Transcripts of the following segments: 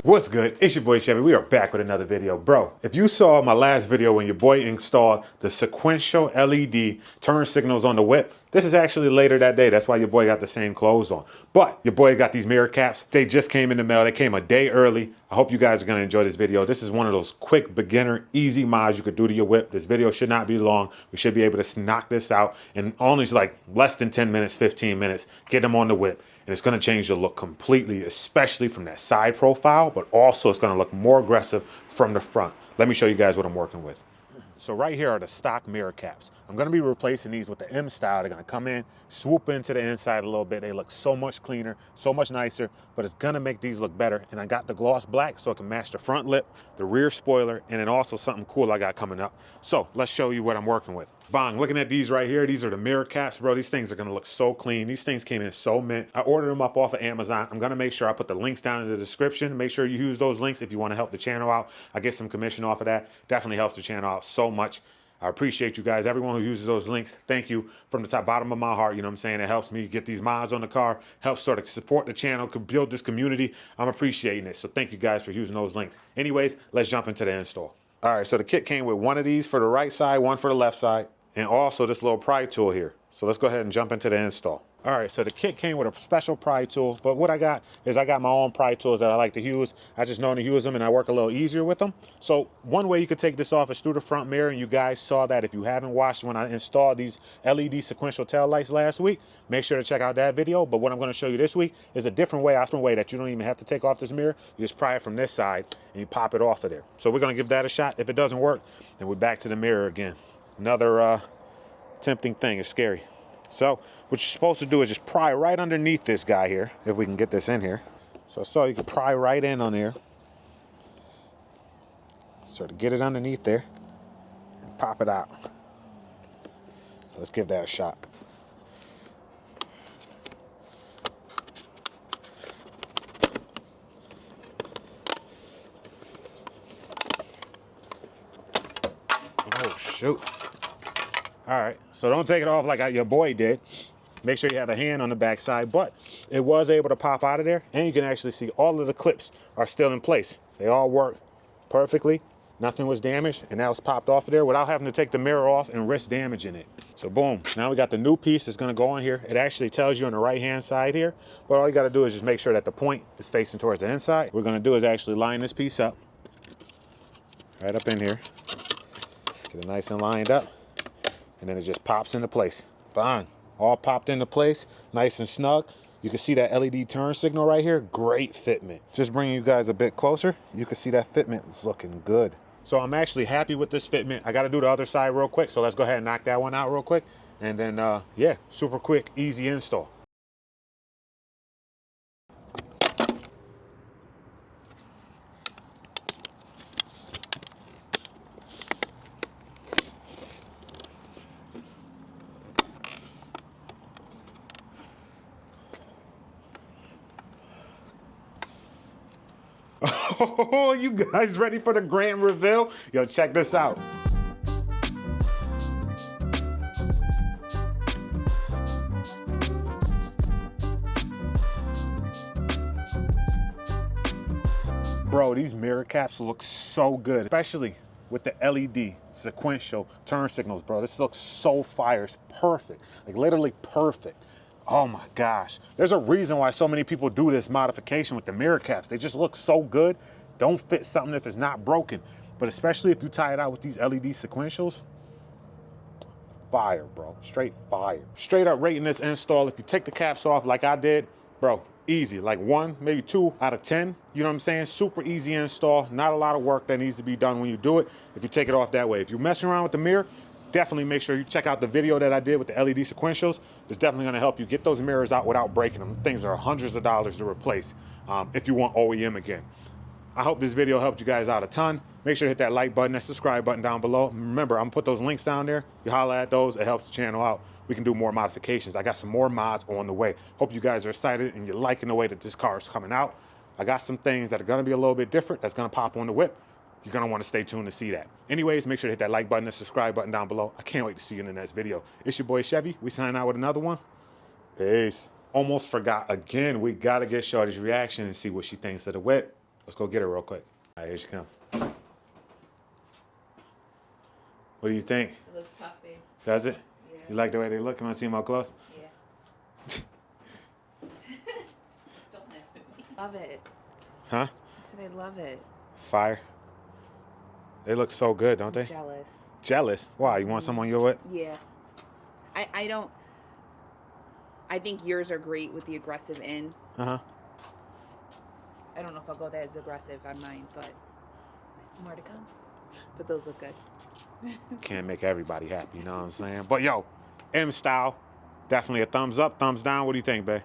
What's good? It's your boy Chevy. We are back with another video. Bro, if you saw my last video when your boy installed the sequential LED turn signals on the whip, this is actually later that day. That's why your boy got the same clothes on. But your boy got these mirror caps. They just came in the mail. They came a day early. I hope you guys are going to enjoy this video. This is one of those quick, beginner, easy mods you could do to your whip. This video should not be long. We should be able to knock this out in only like less than 10 minutes, 15 minutes. Get them on the whip. And it's going to change the look completely, especially from that side profile, but also it's going to look more aggressive from the front. Let me show you guys what I'm working with. So right here are the stock mirror caps. I'm going to be replacing these with the M style. They're going to come in, swoop into the inside a little bit. They look so much cleaner, so much nicer, but it's going to make these look better. And I got the gloss black so it can match the front lip, the rear spoiler, and then also something cool I got coming up. So let's show you what I'm working with. Bang, looking at these right here, these are the mirror caps, bro. These things are gonna look so clean. These things came in so mint. I ordered them up off of Amazon. I'm gonna make sure I put the links down in the description. Make sure you use those links if you wanna help the channel out. I get some commission off of that. Definitely helps the channel out so much. I appreciate you guys. Everyone who uses those links, thank you from the bottom of my heart. You know what I'm saying? It helps me get these mods on the car, helps sort of support the channel, could build this community. I'm appreciating it. So thank you guys for using those links. Anyways, let's jump into the install. All right, so the kit came with one of these for the right side, one for the left side, and also this little pry tool here. So let's go ahead and jump into the install. All right, so the kit came with a special pry tool, but what I got is I got my own pry tools that I like to use. I just know how to use them and I work a little easier with them. So one way you could take this off is through the front mirror, and you guys saw that. If you haven't watched when I installed these LED sequential tail lights last week, make sure to check out that video. But what I'm gonna show you this week is a different way that you don't even have to take off this mirror. You just pry it from this side and you pop it off of there. So we're gonna give that a shot. If it doesn't work, then we're back to the mirror again. Another tempting thing. It's scary. So what you're supposed to do is just pry right underneath this guy here, if we can get this in here. So you can pry right in on there. So to get it underneath there and pop it out. So let's give that a shot. Oh shoot. All right, so don't take it off like your boy did. Make sure you have a hand on the back side, but it was able to pop out of there, and you can actually see all of the clips are still in place. They all work perfectly. Nothing was damaged, and that was popped off of there without having to take the mirror off and risk damaging it. So boom, now we got the new piece that's gonna go on here. It actually tells you on the right-hand side here, but all you gotta do is just make sure that the point is facing towards the inside. What we're gonna do is actually line this piece up, right up in here. Get it nice and lined up. And then it just pops into place. Bang. All popped into place, nice and snug. You can see that LED turn signal right here. Great fitment. Just bringing you guys a bit closer, you can see that fitment is looking good. So I'm actually happy with this fitment. I got to do the other side real quick, so let's go ahead and knock that one out real quick. And then, yeah, super quick, easy install. Oh, you guys ready for the grand reveal? Yo, check this out. Bro, these mirror caps look so good, especially with the LED sequential turn signals, bro. This looks so fire. It's perfect, like literally perfect. Oh my gosh. There's a reason why so many people do this modification with the mirror caps. They just look so good. Don't fit something if it's not broken. But especially if you tie it out with these LED sequentials, fire, bro. Straight fire. Straight up rating this install, if you take the caps off like I did, bro, easy. Like 1, maybe 2 out of 10. You know what I'm saying? Super easy install. Not a lot of work that needs to be done when you do it if you take it off that way. If you're messing around with the mirror, definitely make sure you check out the video that I did with the LED sequentials. It's definitely gonna help you get those mirrors out without breaking them. Things are hundreds of dollars to replace if you want OEM again. I hope this video helped you guys out a ton. Make sure to hit that like button, that subscribe button down below. Remember, I'm gonna put those links down there. You holla at those, it helps the channel out. We can do more modifications. I got some more mods on the way. Hope you guys are excited and you're liking the way that this car is coming out. I got some things that are gonna be a little bit different that's gonna pop on the whip. You're gonna wanna stay tuned to see that. Anyways, make sure to hit that like button, that subscribe button down below. I can't wait to see you in the next video. It's your boy Chevy. We sign out with another one. Peace. Almost forgot again, we gotta get Shorty's reaction and see what she thinks of the whip. Let's go get her real quick. All right, here she come. What do you think? It looks tough, babe. Does it? Yeah. You like the way they look? You want to see them up close? Yeah. Don't laugh at me. Love it. Huh? I said I love it. Fire. They look so good, don't they? Jealous. Jealous? Why? You want some on your whip? Yeah. I don't. I think yours are great with the aggressive in. Uh-huh. I don't know if I'll go that as aggressive on mine, but more to come. But those look good. Can't make everybody happy, you know what I'm saying? But yo, M style, definitely a thumbs up, thumbs down. What do you think, babe?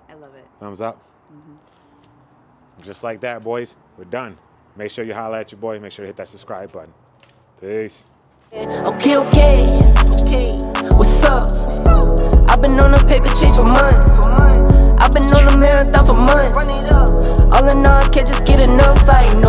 I love it. Thumbs up? Mm-hmm. Just like that, boys, we're done. Make sure you holler at your boy. Make sure to hit that subscribe button. Peace. Okay. What's up? I've been on a paper chase for months. I've been on a marathon for months. All in all, I can't just get enough. I know